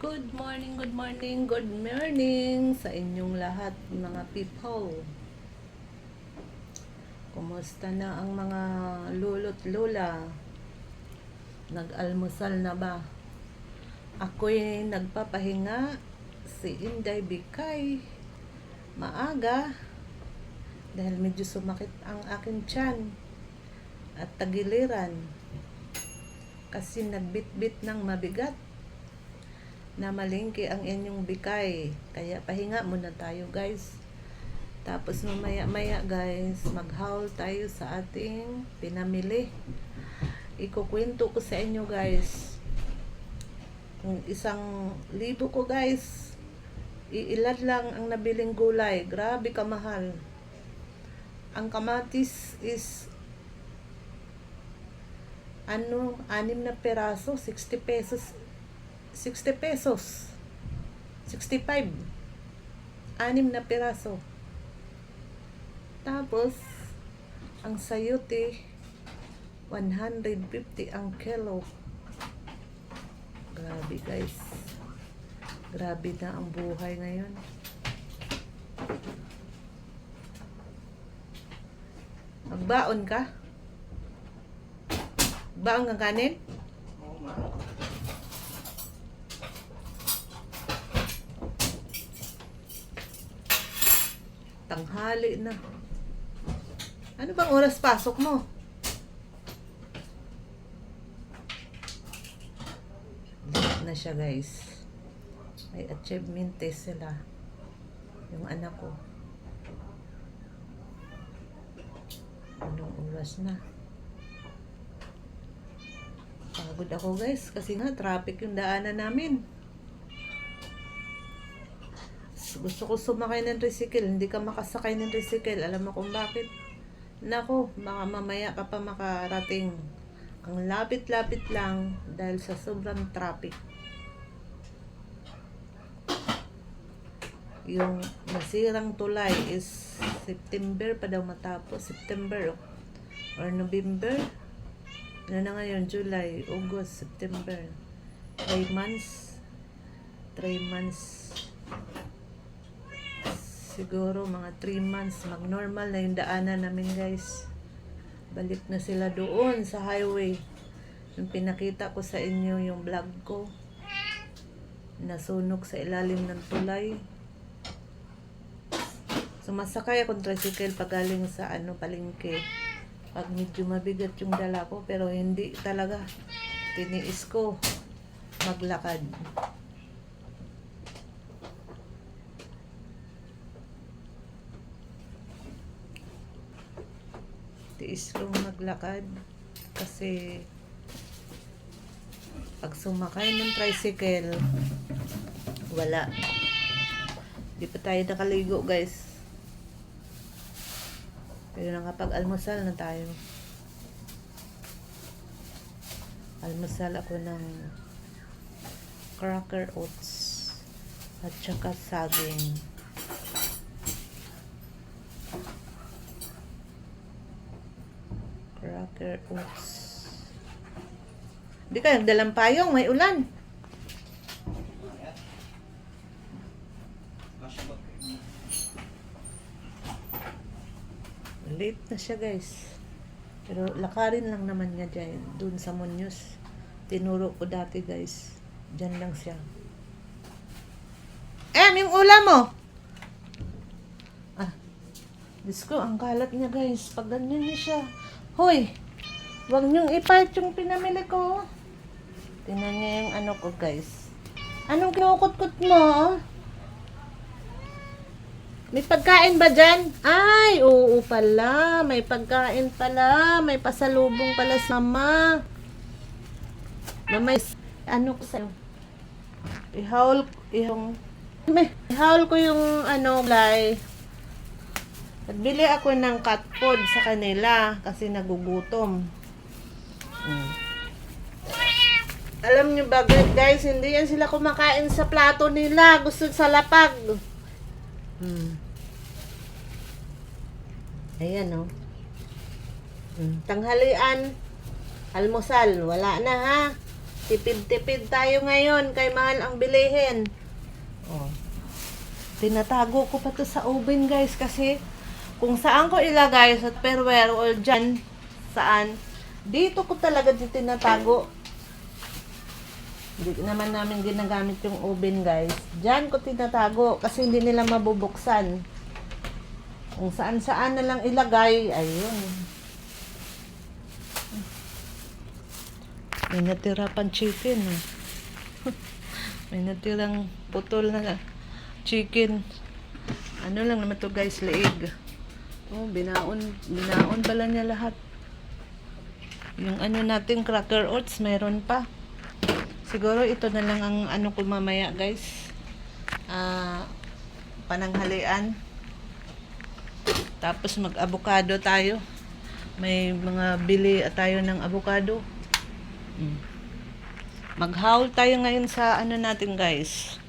Good morning, good morning sa inyong lahat mga people. Kumusta na ang mga lolo't lola? Nag-almusal na ba? Ako'y nagpapahinga, si Inday Bikay, maaga dahil medyo sumakit ang aking tiyan at tagiliran kasi nagbitbit ng mabigat na malingki ang inyong bikay. Kaya pahinga muna tayo guys. Tapos mamaya guys, mag-haul tayo sa ating pinamili. Ikukwento ko sa inyo guys. Kung 1,000 ko guys, iilan lang ang nabiling gulay. Grabe kamahal. Ang kamatis is 6 na peraso, 60 pesos. 60 pesos. 65. 6 na piraso. Tapos, ang sayote, 150 ang kilo. Grabe guys. Grabe na ang buhay ngayon. Magbaon ka? Baon kang kanin? Tanghali na. Ano bang oras pasok mo? Late na siya guys. May achievement test sila. Yung anak ko. Anong oras na? Pagod ako guys kasi nga traffic yung daanan namin. Gusto ko sumakay ng tricycle, hindi ka makasakay ng tricycle. Alam mo kung bakit? Nako, baka mamaya ka pa makarating. Ang lapit-lapit lang dahil sa sobrang traffic. Yung nasirang tulay is September pa daw matapos. September or November. Ano na ngayon? July, August, September. 3 months. 3 months. Siguro mga 3 months mag-normal na yung daanan namin guys. Balik na sila doon sa highway. Yung pinakita ko sa inyo yung vlog ko. Nasunog sa ilalim ng tulay. Sumasakay akong tricycle pag galing sa palengke. Pag medyo mabigat yung dala ko pero hindi talaga. Tiniis ko maglakad. Tiis kong maglakad kasi pag sumakay ng tricycle wala, di pa tayo nakaligo guys, pero nakapag-almusal na tayo. Almusal ako ng cracker oats at saka saging. Cracker oats. Hindi ka nagdalang payong, may ulan. Late na siya guys. Pero lakarin lang naman niya dyan. Doon sa Muñoz. Tinuro ko dati guys. Dyan lang siya. Yung ulam mo. Diyos ko, ang kalat niya guys. Pag ganyan niya siya. Hoy, wag niyong ipipe yung pinamili ko. Tingnan niya yung ano ko guys. Anong kinukot-kot mo? May pagkain ba dyan? Ay, oo pala. May pagkain pala. May pasalubong pala sa mama. Mamay, ano ko sa'yo? Ihaul ko yung gulay. Nagbili ako ng cat food sa kanila kasi nagugutom. Alam nyo ba guys, hindi yan sila kumakain sa plato nila. Gusto sa lapag. Ayan o. Tanghalian, almusal, wala na ha. Tipid-tipid tayo ngayon kay mahal ang bilihin. Oh. Tinatago ko pa to sa oven guys kasi kung saan ko ilagay sa Tupperware o dyan saan, dito ko talaga tinatago. Hindi naman namin ginagamit yung oven guys. Diyan ko tinatago kasi hindi nila mabubuksan. Kung saan-saan na lang ilagay, ayun. May natira pang chicken. May natirang putol na chicken. Ano lang naman to guys, leeg. Oh, binaon pala niya lahat. Yung ano natin, cracker oats, meron pa. Siguro ito na lang ang ano ko mamaya guys. Pananghalian. Tapos mag-avocado tayo. May mga bili tayo ng avocado. Mag-haul tayo ngayon sa ano natin guys.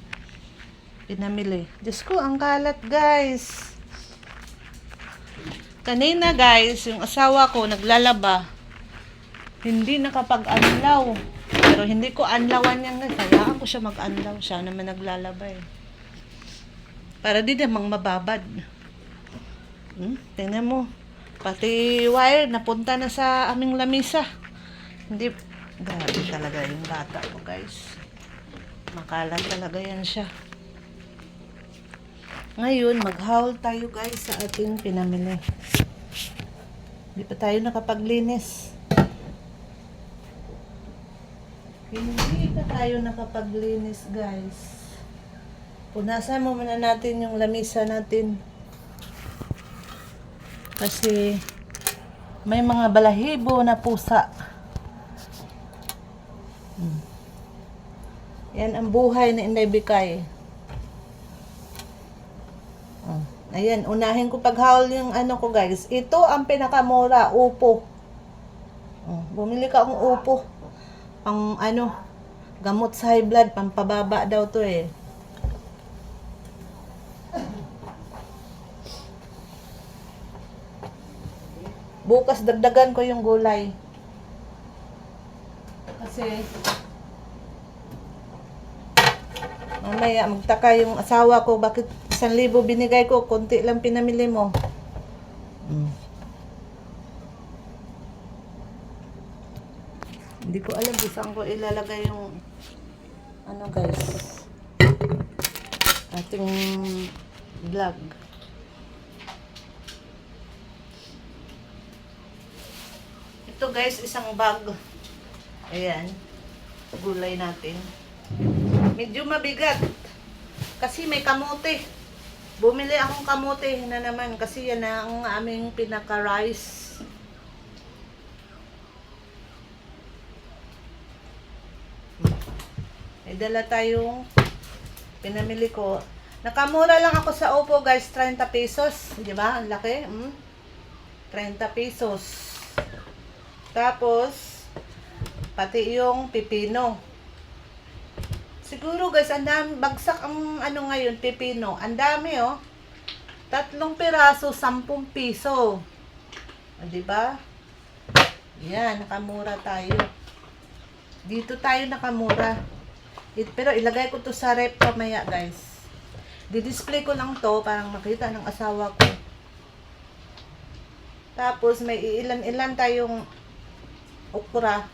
Pinamili. Diyos ko, ang kalat guys. Kanina guys, yung asawa ko naglalaba. Hindi nakapag-anlaw. Pero hindi ko anlawan yan guys. Kailangan ko siya mag-anlaw. Siya naman naglalaba eh. Para di namang mababad. Tingnan mo. Pati wire napunta na sa aming lamisa. Hindi. Grabe talaga yung bata ko guys. Makalat talaga yan siya. Ngayon, mag-haul tayo guys sa ating pinamili. Hindi pa tayo nakapaglinis. Hindi pa tayo nakapaglinis guys. Punasan mo muna natin yung lamisa natin. Kasi may mga balahibo na pusa. Yan ang buhay na Inday Bikay. Ayan, unahin ko pag-haul yung ano ko guys. Ito ang pinakamura, upo. Bumili ka akong upo. Pang ano, gamot sa high blood, pampababa daw to eh. Bukas dagdagan ko yung gulay. Kasi mamaya magtaka yung asawa ko bakit 1,000 binigay ko, konti lang pinamili mo. Hindi ko alam kung saan ko ilalagay yung ano guys, ating vlog. Ito guys, isang bag. Ayan, gulay natin. Medyo mabigat kasi may kamote. Bumili akong kamote na naman kasi yan ang aming pinaka-rice. May dala tayong pinamili ko. Nakamura lang ako sa Oppo guys, 30 pesos. Di ba? Ang laki. 30 pesos. Tapos, pati yung pipino. Siguro guys, ang dami, bagsak ang ano ngayon, pipino. Ang dami oh. 3 piraso, 10 piso. Diba? Yan, nakamura tayo. Dito tayo nakamura. Pero ilagay ko to sa rep mamaya guys. Di-display ko lang to, parang makita ng asawa ko. Tapos may ilan-ilan tayong okra.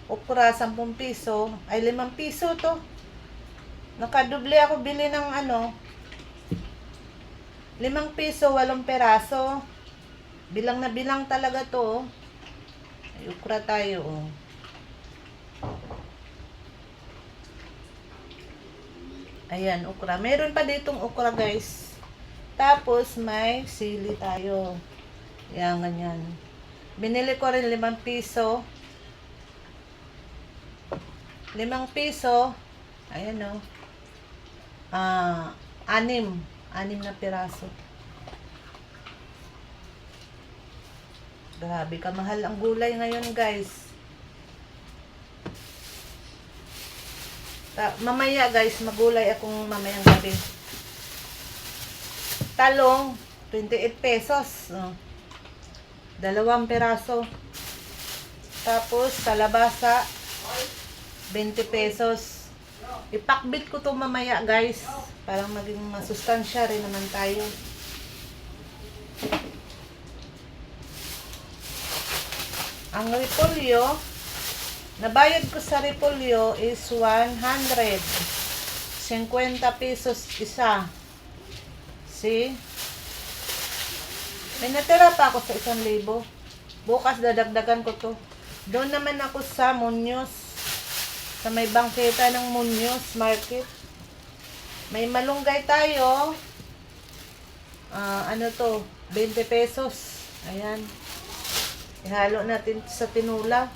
Okra, 10 piso. Ay, 5 piso to. Nakadoble ako bili ng ano. 5 piso, 8 peraso. Bilang na bilang talaga to. Ay, okra tayo. Oh. Ayan, okra. Meron pa ditong okra guys. Tapos, may sili tayo. Yan, ganyan. Binili ko rin 5 piso. 5 piso, ayan o, 6 na piraso. Grabe, kamahal ang gulay ngayon guys. Mamaya guys, magulay akong mamayang gabi. Talong, 28 pesos. 2 piraso. Tapos, kalabasa, 20 pesos. Ipakbit ko to mamaya, guys. Para maging masustansya rin naman tayo. Ang repolyo, nabayad ko sa repolyo is 150 pesos isa. See? May natira pa ako sa 1,000. Bukas dadagdagan ko to. Doon naman ako sa Muñoz. Sa may bangketa ng Muñoz Market. May malunggay tayo. Ano to? 20 pesos. Ayan. Ihalo natin sa tinula.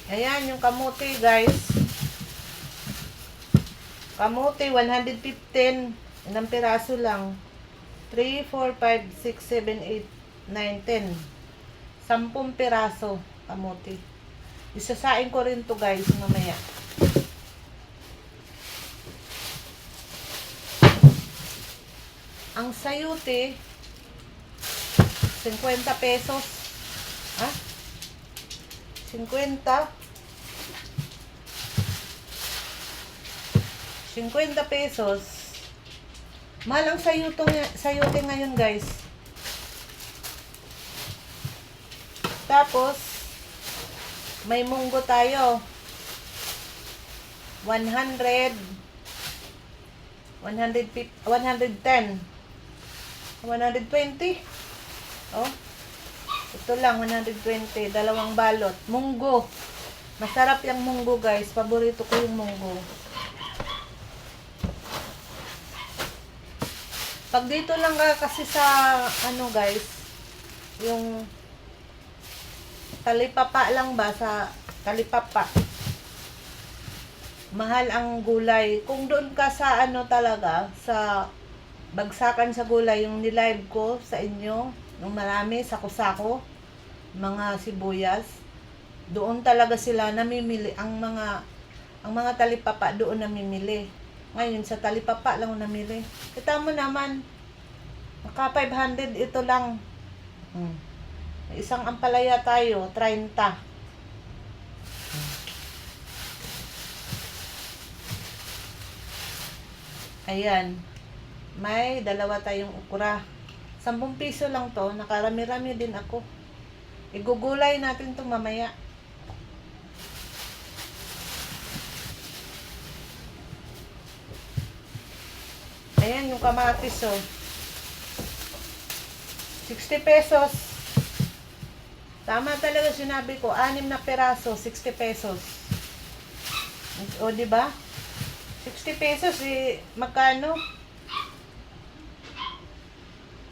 Ayan yung kamote, guys. Kamote, 115. Ilang piraso lang. 3, 4, 5, 6, 7, 8, 9, 10. 10 piraso kamote. Isasain ko rin to, guys, mamaya. Ang sayote, 50 pesos. Ha? 50 pesos. Mahal ang sayote ngayon, guys. Tapos, may munggo tayo. 100, 150, 110, 120. Oh. Ito lang, 120. Dalawang balot. Munggo. Masarap yung munggo, guys. Paborito ko yung munggo. Pag dito lang kasi sa, ano, guys, yung talipapa lang ba, sa talipapa, mahal ang gulay. Kung doon ka sa, ano talaga, sa bagsakan sa gulay, yung nilive ko sa inyo, yung marami, sako-sako, mga sibuyas, doon talaga sila namimili. Ang mga talipapa doon namimili. Ngayon, sa talipapa lang namili. Kita mo naman, naka 500 ito lang. Isang ampalaya tayo, 30. Ayan. May dalawa tayong ukra. 10 piso lang to. Nakarami-rami din ako. Igugulay natin to mamaya. Ayan yung kamatis, oh. 60 pesos. Tama talaga sinabi ko, 6 na peraso, 60 pesos. O, di ba? 60 pesos, eh, magkano?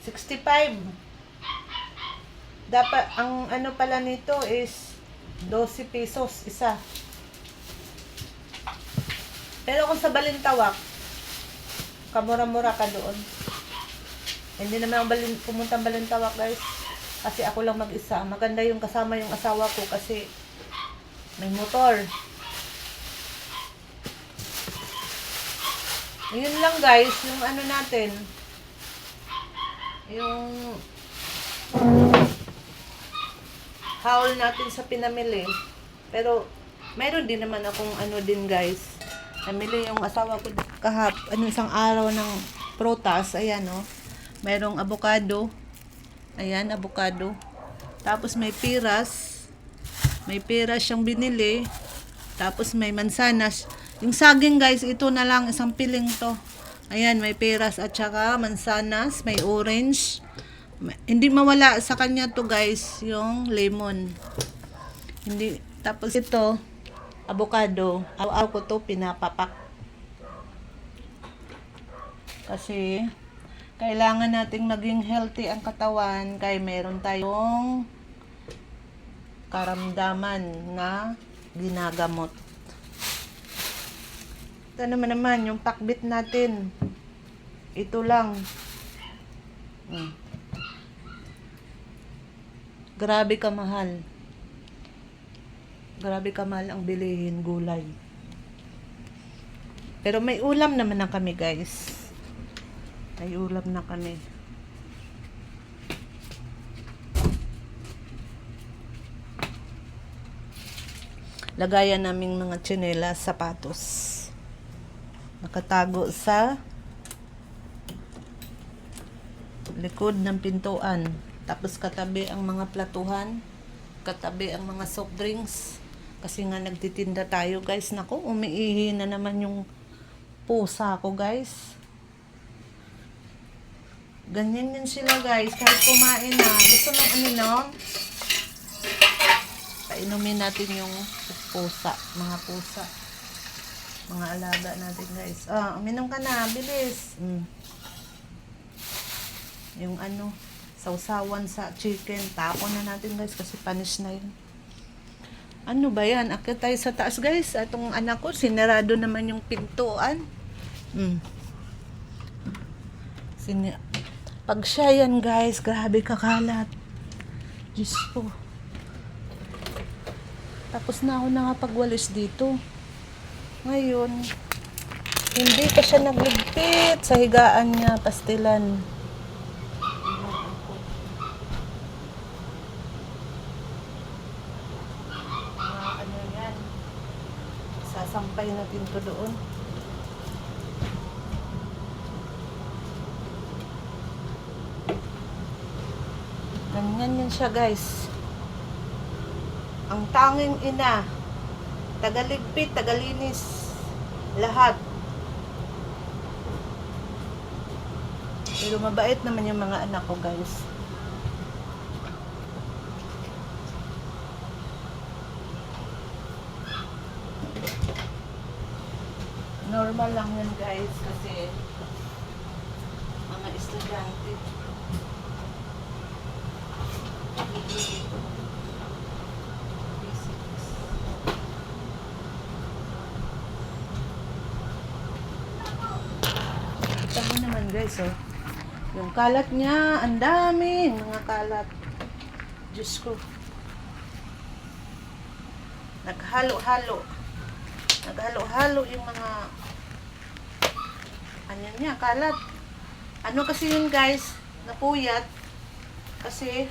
65. Dapat, ang ano pala nito is 12 pesos isa. Pero kung sa Balintawak, kamura-mura ka doon. Hindi naman ako pumuntang Balintawak, guys. Kasi ako lang mag-isa. Maganda yung kasama yung asawa ko kasi may motor. Yun lang, guys, yung ano natin. Yung haul natin sa pinamili. Pero mayroon din naman akong ano din, guys. Namili yung asawa ko isang araw ng prutas. Ayan, oh. Mayroong avocado. Ayan, avocado. Tapos may piras. May piras siyang binili. Tapos may mansanas. Yung saging, guys, ito na lang. Isang piling to. Ayan, may piras at saka mansanas. May orange. Hindi mawala sa kanya to, guys, yung lemon. Hindi. Tapos ito, avocado. Araw-araw ko to pinapapak. Kasi kailangan nating maging healthy ang katawan kaya meron tayong karamdaman na ginagamot. Ito naman yung pakbit natin. Ito lang. Grabe kamahal. Grabe kamahal ang bilihin gulay. Pero may ulam naman na kami, guys. May ulam na kami. lagayan naming mga tsinelas, sapatos. Nakatago sa likod ng pintuan. Tapos katabi ang mga platuhan, katabi ang mga soft drinks. Kasi nga nagtitinda tayo, guys. Naku, umiihi na naman yung pusa ko, guys. Ganyan din sila, guys. Kahit kumain na. Gusto nung uminom. Painumin natin yung pusa. Mga pusa. Mga alaga natin, guys. Uminom ka na. Bilis. Yung sausawan sa chicken. Tapon na natin, guys. Kasi panis na yun. Ano ba yan? Akit tayo sa taas, guys. Atong anak ko, sinarado naman yung pintuan. Pag siya yan, guys, grabe kakalat. Diyos ko. Tapos na ako nakapagwalis dito. Ngayon, hindi pa siya nagligpit sa higaan niya, pastilan. Ano yan? Sasampay natin to doon. Ganyan yan siya, guys. Ang tanging ina, tagaligpit, tagalinis, lahat. Pero mabait naman yung mga anak ko, guys. Normal lang yan, guys, kasi mga estudyante. Kita mo naman, guys, oh. Yung kalat niya, ang daming mga kalat. Diyos ko. Naghalo-halo. Naghalo-halo yung mga niya, kalat. Ano kasi yun, guys? Napuyat. Kasi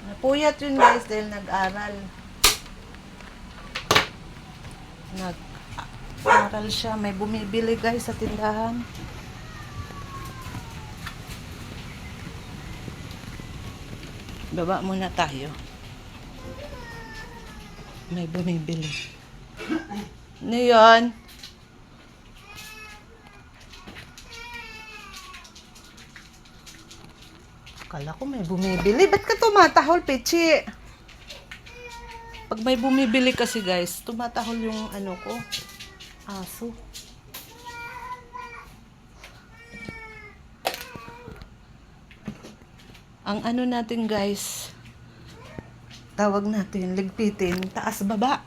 napuyat yun, guys, dahil nag-aral. Nag-aral siya. May bumibili, guys, sa tindahan. Baba muna tayo. May bumibili. Ano yun? Akala ko may bumibili. Ba't ka tumatahol, Pechi? Pag may bumibili kasi, guys, tumatahol yung ko, aso. Ang natin, guys, tawag natin, ligpitin, taas baba.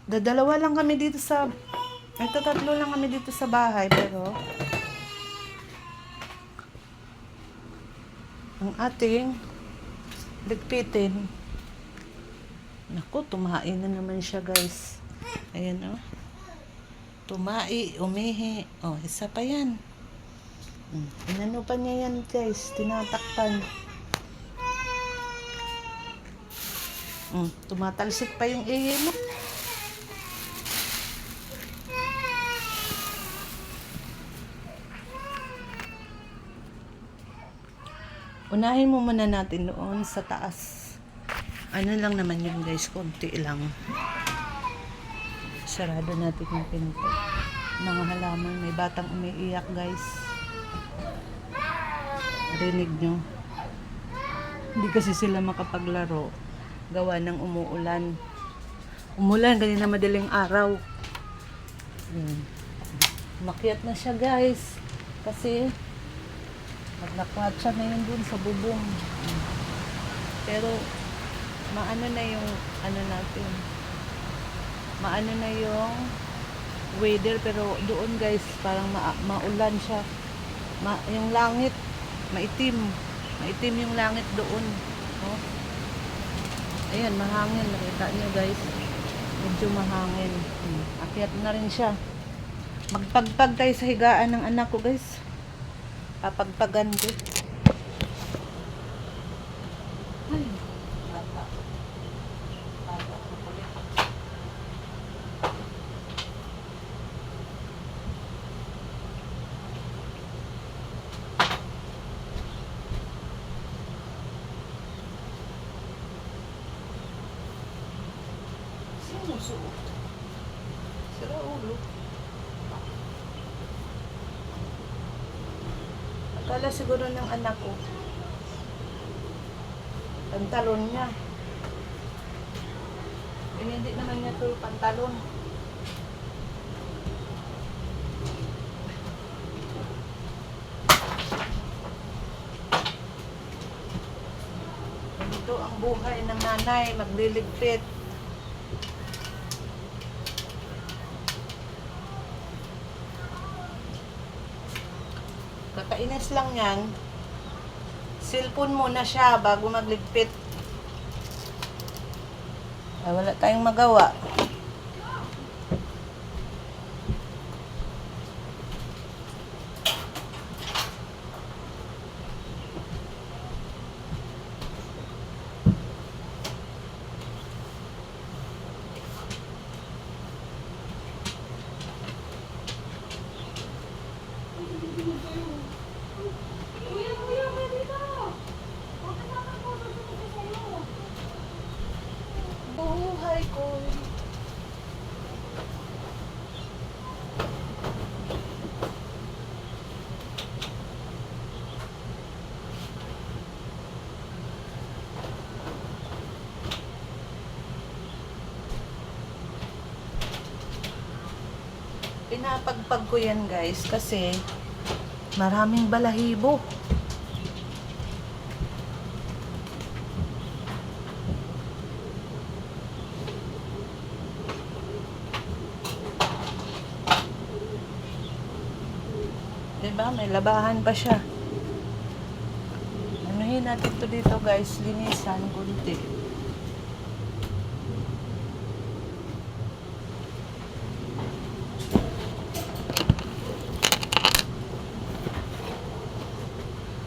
Dadalawa lang kami dito sa, tatlo lang kami dito sa bahay, pero ang ating ligpitin, naku, tumain na naman siya, guys. Ayan, oh. Tumai, umihi. Oh, isa pa yan. Inano pa niya yan, guys. Tinatakpan. Tumatalsik pa yung ihi mo. Unahin mo muna natin doon sa taas. Ano lang naman yun, guys, konti lang. Sarado natin yung pinto. Mga halaman, may batang umiiyak, guys. Rinig nyo. Hindi kasi sila makapaglaro. Gawa ng umuulan. Umulan, ganyan na madaling araw. Makiat na siya, guys. Kasi nagnakwat siya na yun dun sa bubong. Pero maano na yung natin. Maano na yung weather, pero doon, guys, parang maulan siya. Yung langit maitim yung langit doon, oh. Ayan, mahangin, nakita nyo, guys, medyo mahangin. Akyat na rin siya. Magpagpag tayo sa higaan ng anak ko, guys. Papagpagan ko. Ay, sinusuot. Sira ulo. Akala siguro ng anak ko. Pantalon niya. Eh, hindi naman niya to pantalon. Ito ang buhay ng nanay, magliligpit. Kakainis lang yan. Cellphone muna siya bago magligpit. Ay, wala tayong magawa. Buhay ko. Pinapagpag ko yan guys kasi maraming balahibo. Diba? May labahan pa siya. Anuhin natin to dito guys. Linisan kunti.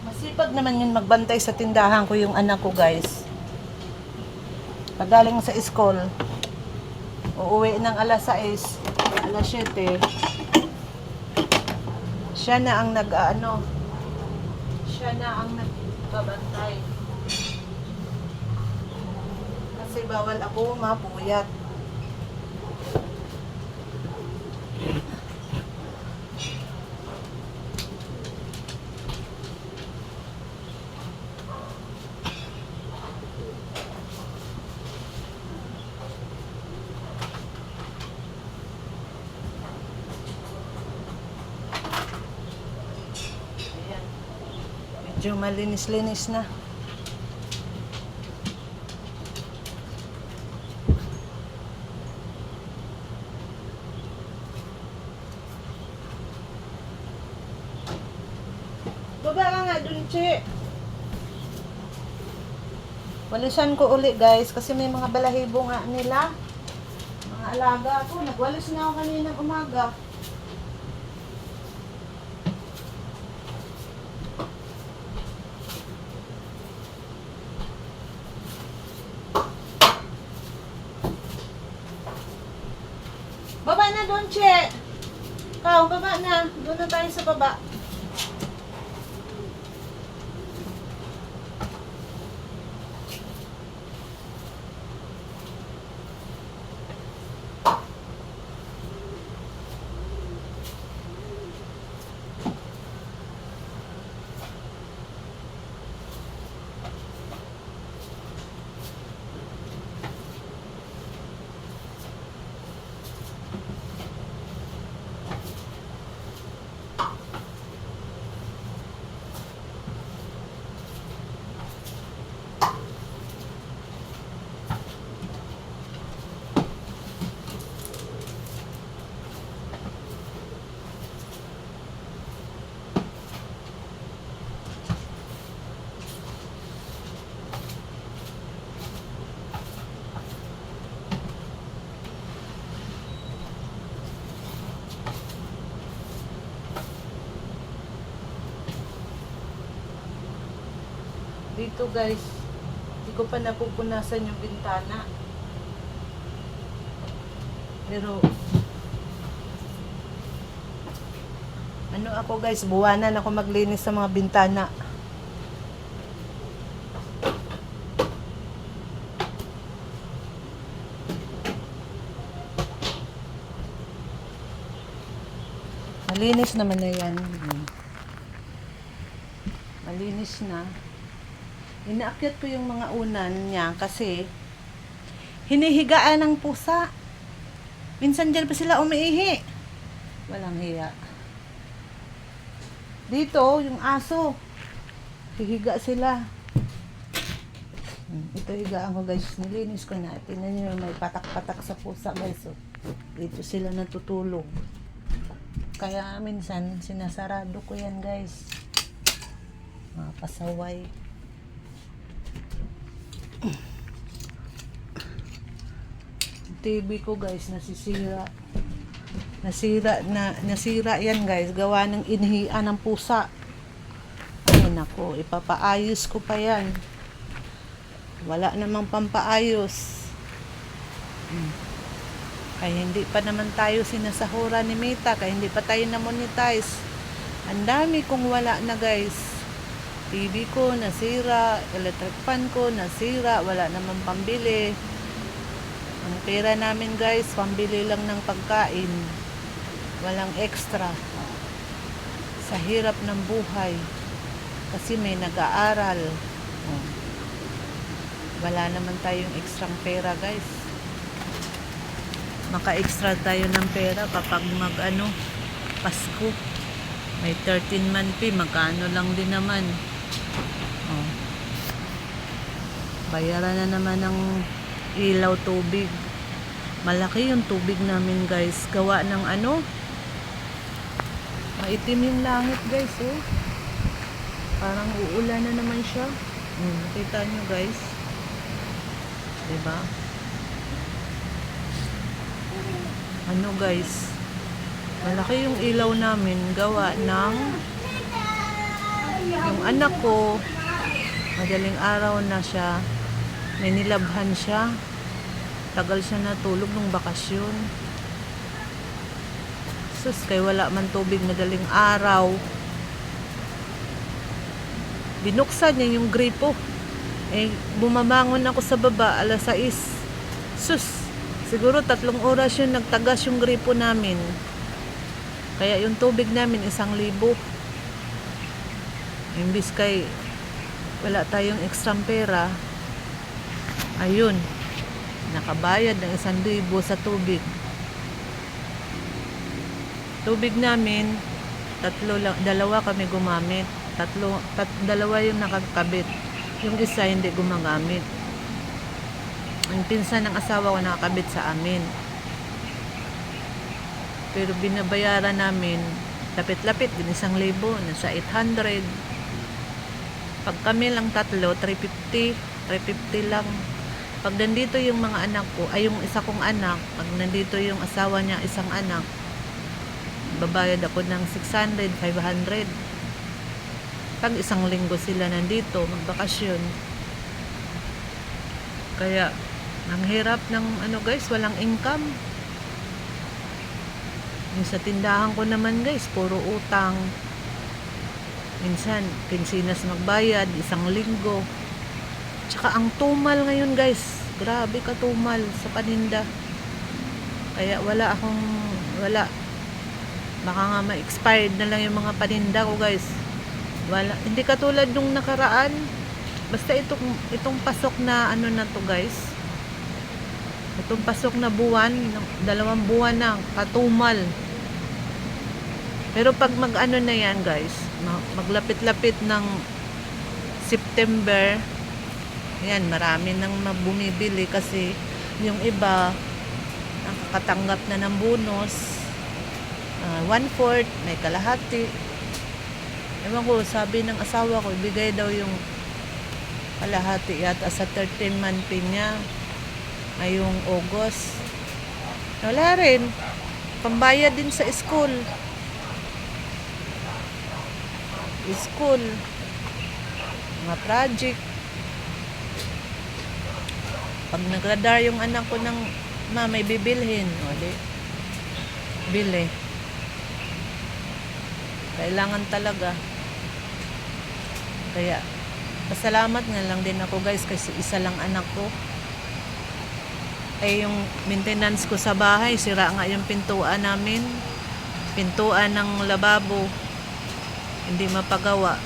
Masipag naman yun magbantay sa tindahan ko yung anak ko guys. Pagaling sa school, uuwi ng alas 6, alas 7. Siya na ang siya na ang nagbabantay. Kasi bawal ako mapuyat. Medyo malinis-linis na. Baba ka nga dun, Che. Walisan ko uli guys kasi may mga balahibo nga nila. Mga alaga ko. Nagwalis na ako kaninang umaga. Baba na doon, Che. Ikaw, baba na. Doon na tayo sa baba. Dito guys, hindi ko pa napupunasan yung bintana. Pero ano ako guys, buwanan ako maglinis sa mga bintana. Malinis naman na yan. Malinis na. Inaakyat ko yung mga unan niya kasi hinihigaan ng pusa. Minsan dyan pa sila umiihi. Walang hiya. Dito, yung aso. Hihiga sila. Ito higaan ko guys. Nilinis ko na. Tingnan nyo may patak-patak sa pusa guys. So, dito sila natutulog. Kaya minsan sinasarado ko yan guys. Mga pasaway. TV ko guys nasisira. Nasira yan guys. Gawa ng inhian ng pusa. Ay nako, ipapaayos ko pa yan. Wala namang pampaayos. Kaya hindi pa naman tayo sinasahura ni Meta. Kaya hindi pa tayo na-monetize. Ang dami kong wala na guys. TV ko nasira. Electric fan ko nasira. Wala namang pambili. Ang pera namin guys, pambili lang ng pagkain. Walang extra. Sa hirap ng buhay. Kasi may nag-aaral. Wala naman tayong extrang pera guys. Maka-extra tayo ng pera kapag Pasko. May 13 month fee, magkano lang din naman. Bayaran na naman ng ilaw, tubig. Malaki yung tubig namin guys. Gawa ng maitim yung langit guys. Parang uulan na naman siya. Nakita nyo guys. Diba? Guys, malaki yung ilaw namin gawa ng yung anak ko madaling araw na siya, may nilabhan siya, tagal siya natulog nung bakasyon. Sus, kay wala man tubig madaling araw, binuksan niya yung gripo. Bumabangon ako sa baba alas 6. Sus, siguro 3 oras yun nagtagas yung gripo namin. Kaya yung tubig namin 1,000. Imbis kay wala tayong extra pera, ayun, nakabayad ng 1,000 sa tubig. Tubig namin, 2 kami gumamit. 2 yung nakakabit. Yung isa hindi gumagamit. Ang pinsan ng asawa ko nakakabit sa amin. Pero binabayaran namin lapit-lapit din 1,000, nasa 800. Pag kami lang 3, 350 lang. Pag nandito yung mga anak ko, ay yung isa kong anak, pag nandito yung asawa niya, isang anak, babayad ako ng 600, 500. Pag 1 linggo sila nandito, magbakasyon. Kaya ang hirap ng guys, walang income. Yung sa tindahan ko naman guys, puro utang. Minsan, kinsinas magbayad, 1 linggo. Tsaka ang tumal ngayon guys, grabe ka tumal sa paninda. Kaya wala. Baka nga ma-expired na lang yung mga paninda ko guys. Wala, hindi katulad nung nakaraan. Basta itong pasok na na to guys. Itong pasok na buwan, 2 buwan na, katumal. Pero pag na yan guys, maglapit-lapit ng September, yan, marami nang bumibili kasi yung iba nakakatanggap na ng bonus. 1/4, may kalahati. Ewan ko, sabi ng asawa ko, ibigay daw yung kalahati yata sa 13 month pay niya ngayong August. Wala rin. Pambayad din sa school. Mga project. Pag nagradar yung anak ko ng may bibilhin. Bili. Kailangan talaga. Kaya pasalamat nga lang din ako guys kasi isa lang anak ko. Yung maintenance ko sa bahay, sira nga yung pintuan namin. pintuan ng lababo, hindi mapagawa.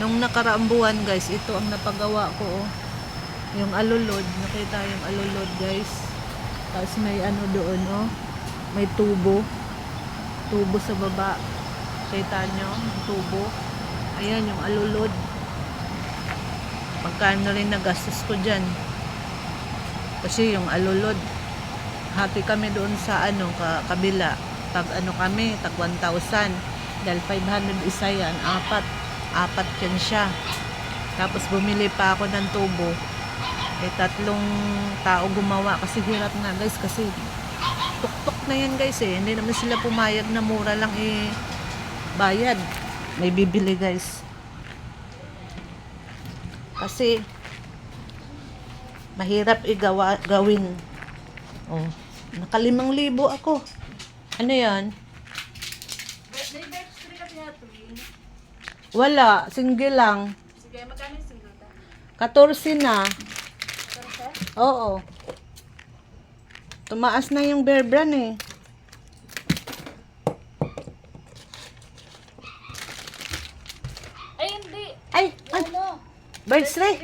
Nung nakaraang buwan guys, ito ang napagawa ko, oh. Yung alulod, nakita yung alulod guys. Tapos may ano doon, oh. May tubo sa baba. Kita nyo yung tubo. Ayan yung alulod. Magkano rin nagastos ko dyan, kasi yung alulod, hati kami doon sa ano, kabila. Tag ano kami, tag 1,000. Dahil 500 isa yan, apat yan siya. Tapos bumili pa ako ng tubo. 3 tao gumawa, kasi hirap nga guys, kasi tuktok na yan guys eh. Hindi naman sila pumayag na mura lang bayad. May bibili guys. Kasi mahirap gawin. Oh, naka 5,000 ako. Ano yan? May batch 3 kasi na twin. Wala, single lang. Sige, magkano yung single ta? 14 na. 14? Oo. Tumaas na yung Bear Brand eh. Ay, hindi. Ay, Ano? Birds 3.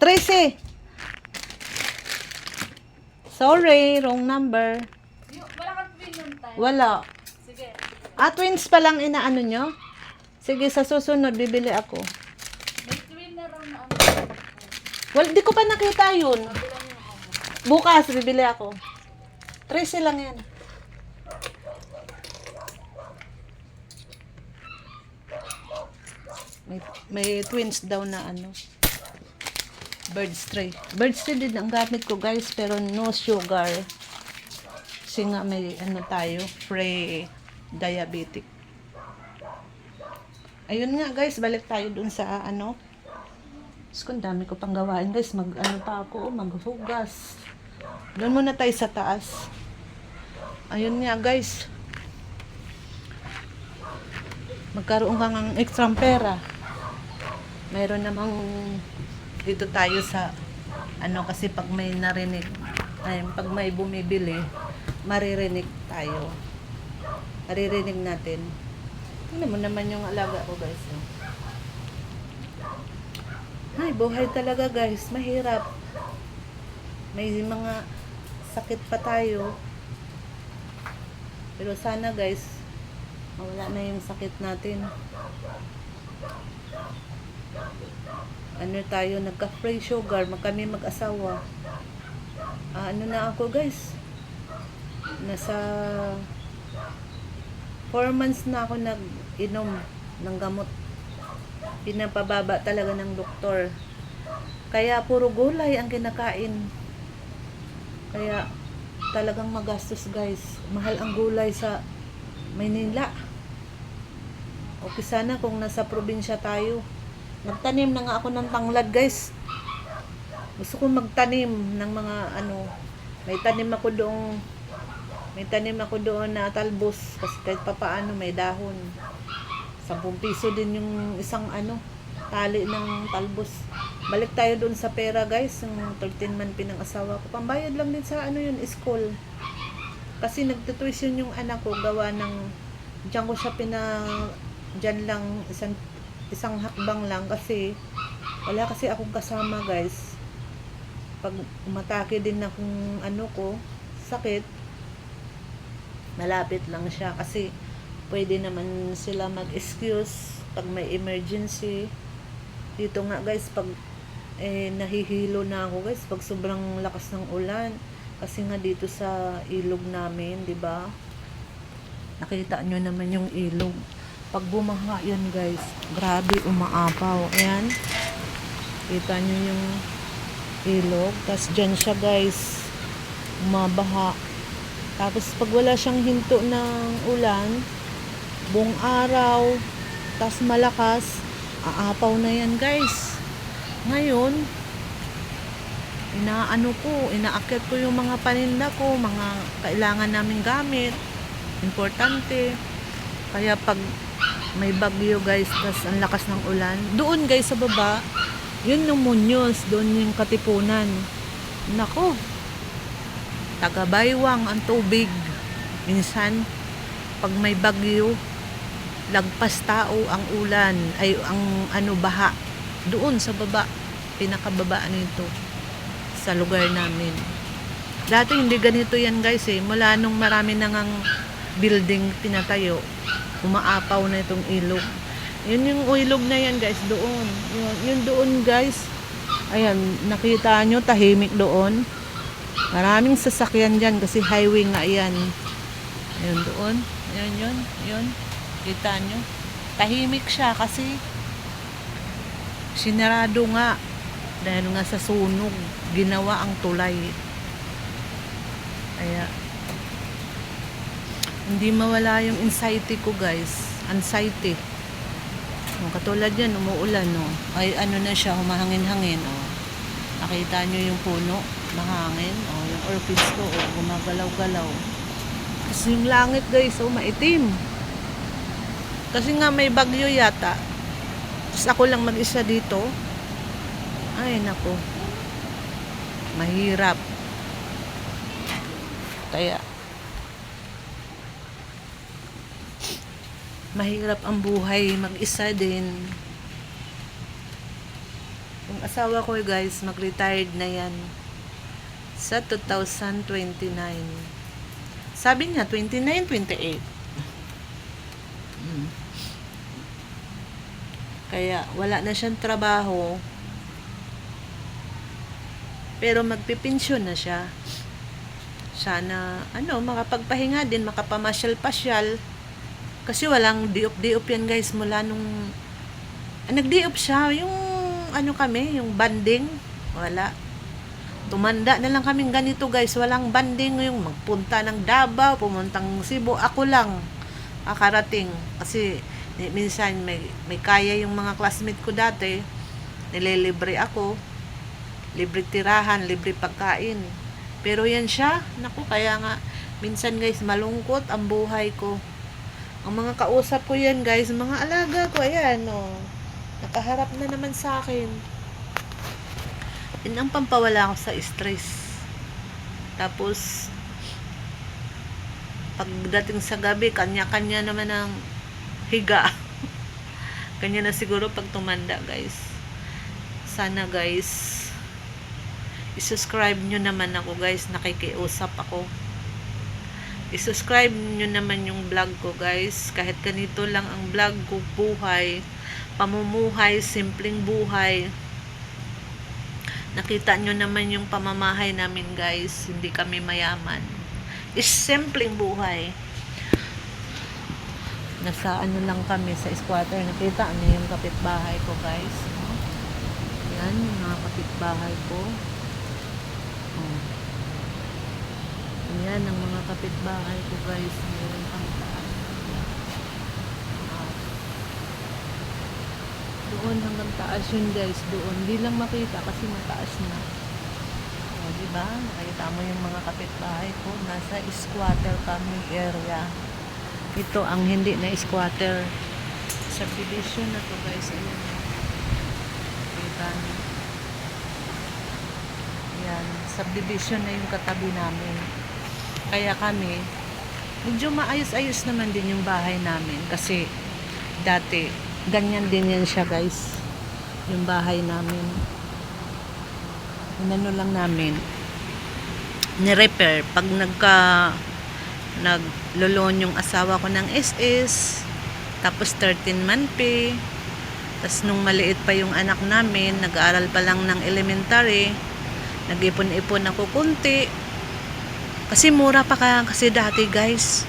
13. Sorry, wrong number. Wala kang twin yung time. Wala. Sige. Twins pa lang inaano nyo? Sige, sa susunod, bibili ako. May twin na raw na ano. Well, di ko pa nakita yun. Bilang yung ako. Bukas, bibili ako. 13 lang yan. May twins daw na ano. Birds 3. Birds 3 din ang gamit ko guys, pero no sugar. Kasi nga may ano tayo, pre-diabetic. Ayun nga guys, balik tayo dun sa ano. Mas kung dami ko pang gawain guys, ano pa ako, maghugas. Doon muna tayo sa taas. Ayun nga guys. Magkaroon ka ng extra pera. Mayroon namang dito tayo sa ano, kasi pag may narinig, pag may bumibili, maririnig tayo. Maririnig natin. Tingnan mo naman yung alaga ko guys. Ay, buhay talaga guys. Mahirap. May mga sakit pa tayo. Pero sana guys, mawala na yung sakit natin. Ano tayo, nagka-free sugar, kami mag-asawa. Ano na ako guys, nasa 4 months na ako nag-inom ng gamot. Pinapababa talaga ng doktor. Kaya puro gulay ang kinakain. Kaya talagang magastos guys. Mahal ang gulay sa Maynila. Okay sana kung nasa probinsya tayo. Nagtanim na nga ako ng tanglad guys. Gusto ko magtanim ng mga ano. May tanim ako doon na talbos. Kasi kahit papaano may dahon. 10 piso din yung isang ano, tali ng talbos. Balik tayo doon sa pera guys. Yung 13 man pinang asawa ko. Pambayad lang din sa ano yun, school. Kasi nagtutuition yung anak ko. Gawa ng, diyan ko siya diyan lang, isang hakbang lang. Kasi wala kasi akong kasama guys. Pag umatake din akong ano ko, sakit, malapit lang siya. Kasi pwede naman sila mag-excuse pag may emergency. Dito nga guys, pag nahihilo na ako guys pag sobrang lakas ng ulan. Kasi nga dito sa ilog namin, 'di ba? Nakita nyo naman yung ilog. Pag bumaha yan guys, grabe umaapaw. Ayan. Kita nyo yung ilog. Tapos dyan siya guys, umabaha. Tapos pag wala siyang hinto ng ulan, buong araw, tas malakas, aapaw na yan guys. Ngayon, inaakyat ko yung mga paninda ko, mga kailangan naming gamit, importante. Kaya pag may bagyo guys, tas ang lakas ng ulan, doon guys sa baba, yun yung Muñoz, doon yung Katipunan. Nako, taga-baywang ang tubig. Minsan pag may bagyo, lagpas tao ang ulan, ay ang baha doon sa baba, pinakababa nito sa lugar namin. Dati hindi ganito yan guys mula nung marami nang building pinatayo, umaapaw na itong ilog. Yun yung ilog na yan guys, doon. Yun doon guys. Ayan, nakita nyo, tahimik doon. Maraming sasakyan dyan kasi highway nga yan. Ayun doon. Ayun, yun. Kita nyo. Tahimik siya kasi sinarado nga. Dahil nga sa sunog, ginawa ang tulay. Kaya, hindi mawala yung anxiety ko guys. Anxiety. Katulad yan, umuulan, no? Ay, na siya, humahangin-hangin, oh. Nakita nyo yung puno, mahangin, oh. Yung orchids ko, oh, gumagalaw-galaw. Kasi yung langit, guys, oh, maitim. Kasi nga may bagyo yata. Tapos ako lang mag-isa dito. Ay, nako. Mahirap. Kaya, mahirap ang buhay, mag-isa din. Yung asawa ko guys, mag-retired na yan sa 2029. Sabi niya 29, 28. Kaya wala na siyang trabaho, pero magpipensyon na siya. Sana makapagpahinga din, makapamasyal-pasyal. Kasi walang diop-diop yan guys mula nung nag-diop siya, yung kami, yung banding, wala. Tumanda na lang kaming ganito guys, walang banding, yung magpunta ng Davao, pumuntang Cebu, ako lang akarating. Kasi minsan may kaya yung mga classmate ko dati, nililibre ako, libre tirahan, libre pagkain. Pero yan siya, naku, kaya nga minsan guys malungkot ang buhay ko. Ang mga kausap ko yan guys, mga alaga ko, ayan, oh. Nakaharap na naman sa akin. Yun ang pampawala ko sa stress. Tapos, pagdating sa gabi, kanya-kanya naman ang higa. Kanya na siguro pag tumanda guys. Sana guys, i-subscribe nyo naman ako guys, nakikiusap ako. I-subscribe nyo naman yung vlog ko guys. Kahit ganito lang ang vlog ko, buhay, pamumuhay, simpleng buhay. Nakita nyo naman yung pamamahay namin guys. Hindi kami mayaman. Is simpleng buhay. Nasa lang kami sa squatter. Nakita nyo yung kapitbahay ko guys. Yan yung mga kapitbahay ko. Yan ang mga kapitbahay ko guys. Meron pang taas. Doon hanggang taas yun guys. Doon. Hindi lang makita kasi mataas na. O, diba? Nakita mo yung mga kapitbahay ko. Nasa squatter kami area. Ito ang hindi na squatter. Subdivision na to guys. Ayan. Kita nyo. Ayan. Subdivision na yung katabi namin. Kaya kami, medyo maayos-ayos naman din yung bahay namin. Kasi, dati, ganyan din yan siya guys. Yung bahay namin. Inano lang namin. Ni-repair. Pag naglolon yung asawa ko ng SS, tapos 13-month pay, tapos nung maliit pa yung anak namin, nag-aaral pa lang ng elementary, nag-ipon-ipon ako kunti. Kasi mura pa kasi dati guys,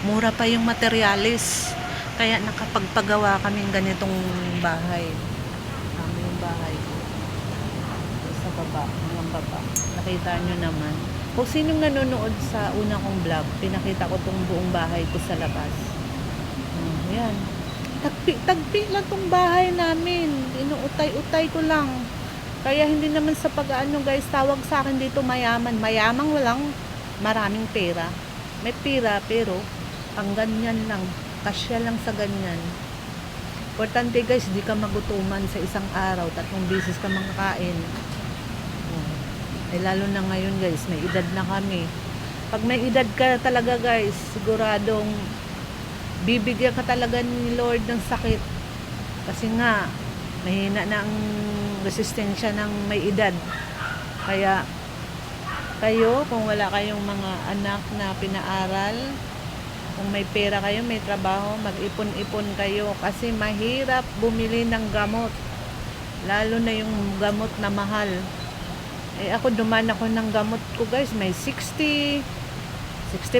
mura pa yung materialis. Kaya nakapagpagawa kaming ganitong bahay. Kami yung bahay ko. Sa baba, hanggang baba. Nakita nyo naman. Kung sinong nanonood sa una kong vlog, pinakita ko tong buong bahay ko sa labas. Yan. Tagpi lang tong bahay namin. Inuutay-utay ko lang. Kaya hindi naman sa pag-ano guys, tawag sa akin dito mayaman. Mayamang walang maraming pera. May pera pero ang ganyan lang. Kasya lang sa ganyan. Importante guys, di ka magutuman sa isang araw. 3 beses ka makakain. Lalo na ngayon guys, may edad na kami. Pag may edad ka talaga guys, siguradong bibigyan ka talaga ni Lord ng sakit. Kasi nga, mahina na ang resistensya ng may edad. Kaya, kayo, kung wala kayong mga anak na pinaaral, kung may pera kayo, may trabaho, mag-ipon-ipon kayo. Kasi mahirap bumili ng gamot. Lalo na yung gamot na mahal. Eh, ako duman ako ng gamot ko, guys. May 60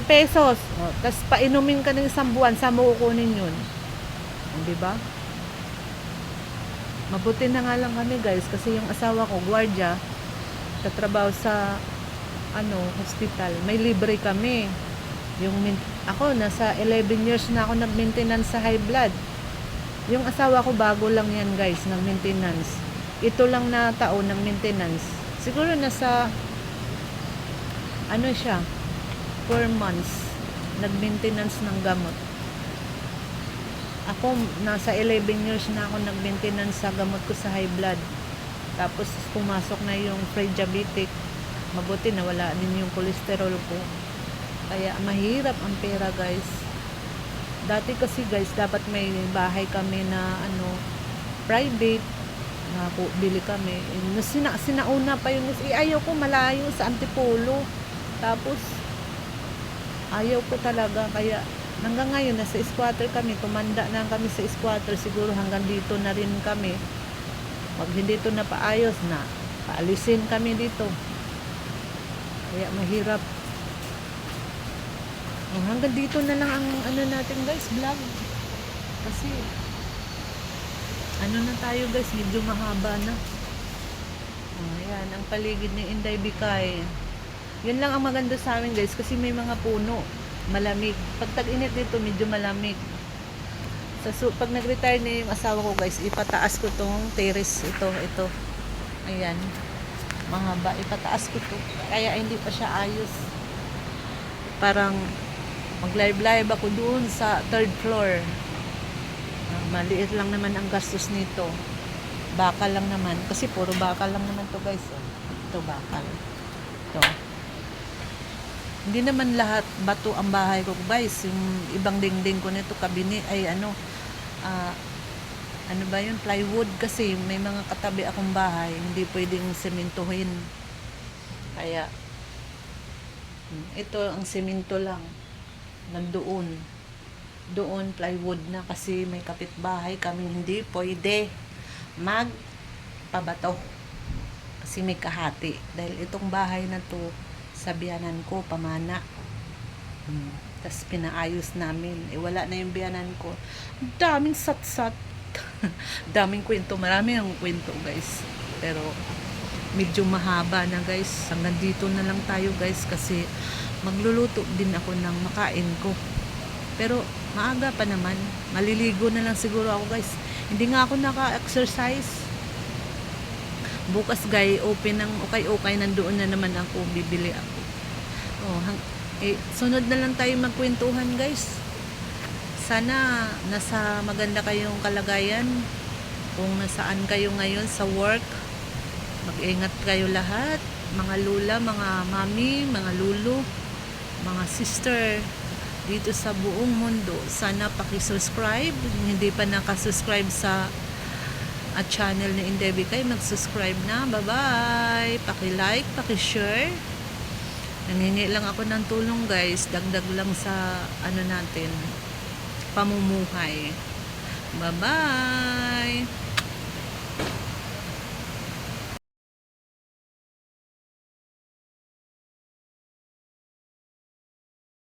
pesos. O, tapos painumin ka ng isang buwan, saan mo kukunin yun? Di ba? Mabuti na nga lang kami, guys, kasi yung asawa ko, gwardiya, tatrabaho sa hospital. May libre kami. Ako, nasa 11 years na ako nag-maintenance sa high blood. Yung asawa ko, bago lang yan, guys, nag-maintenance. Ito lang na taon ng maintenance. Siguro nasa, siya, 4 months, nag-maintenance ng gamot. Ako, nasa 11 years na ako nag-maintenance sa gamot ko sa high blood. Tapos, pumasok na yung pre-diabetic. Mabuti na wala din yung cholesterol ko. Kaya, mahirap ang pera, guys. Dati kasi, guys, dapat may bahay kami na, private. Bili kami. Sinauna pa yun. Ayaw ko malayo sa Antipolo. Tapos, ayaw ko talaga. Kaya, hanggang ngayon, nasa squatter kami. Tumanda na kami sa squatter. Siguro hanggang dito na rin kami. Pag hindi ito na paayos na, paalisin kami dito. Kaya mahirap. Hanggang dito na lang ang natin, guys, vlog. Kasi, na tayo, guys, medyo mahaba na. Ayan, ang paligid ni Inday Bikay. Yun lang ang maganda sa amin, guys, kasi may mga puno. Malamig. Pag tag-init dito, medyo malamig. Pag nag-retire na yung asawa ko, guys, ipataas ko tong terrace. Ito. Ayan. Mahaba. Ipataas ko to. Kaya hindi pa siya ayos. Parang mag-live ako doon sa 3rd floor. Maliit lang naman ang gastos nito. Bakal lang naman. Kasi puro bakal lang naman to, guys. Ito, bakal. Ito. Hindi naman lahat bato ang bahay ko, guys. Yung ibang dingding ko nito, kabini, ay plywood, kasi may mga katabi akong bahay, hindi pwedeng sementohin. Kaya, ito ang semento lang. Doon plywood na, kasi may kapitbahay kami, hindi pwede magpabato. Kasi may kahati. Dahil itong bahay na to, sa biyanan ko, pamana. Tapos pinaayos namin. Wala na yung biyanan ko. Daming sat-sat. Daming kwento. Marami ang kwento, guys. Pero, medyo mahaba na, guys. Hanggang dito na lang tayo, guys. Kasi, magluluto din ako ng makain ko. Pero, maaga pa naman. Maliligo na lang siguro ako, guys. Hindi nga ako naka-exercise. Bukas, guys, open ng ukay-ukay, nandoon na naman ako, bibili ako. Sunod na lang tayo magkwentuhan, guys. Sana nasa maganda kayong kalagayan. Kung nasaan kayo ngayon sa work, mag-ingat kayo lahat. Mga lula, mga mami, mga lulu, mga sister dito sa buong mundo. Sana paki-subscribe. Hindi pa nakasubscribe sa channel ni Inday Bikay, mag-subscribe na. Bye-bye! Paki-like, paki-share. Nangingi lang ako ng tulong, guys. Dagdag lang sa natin, pamumuhay. Bye-bye!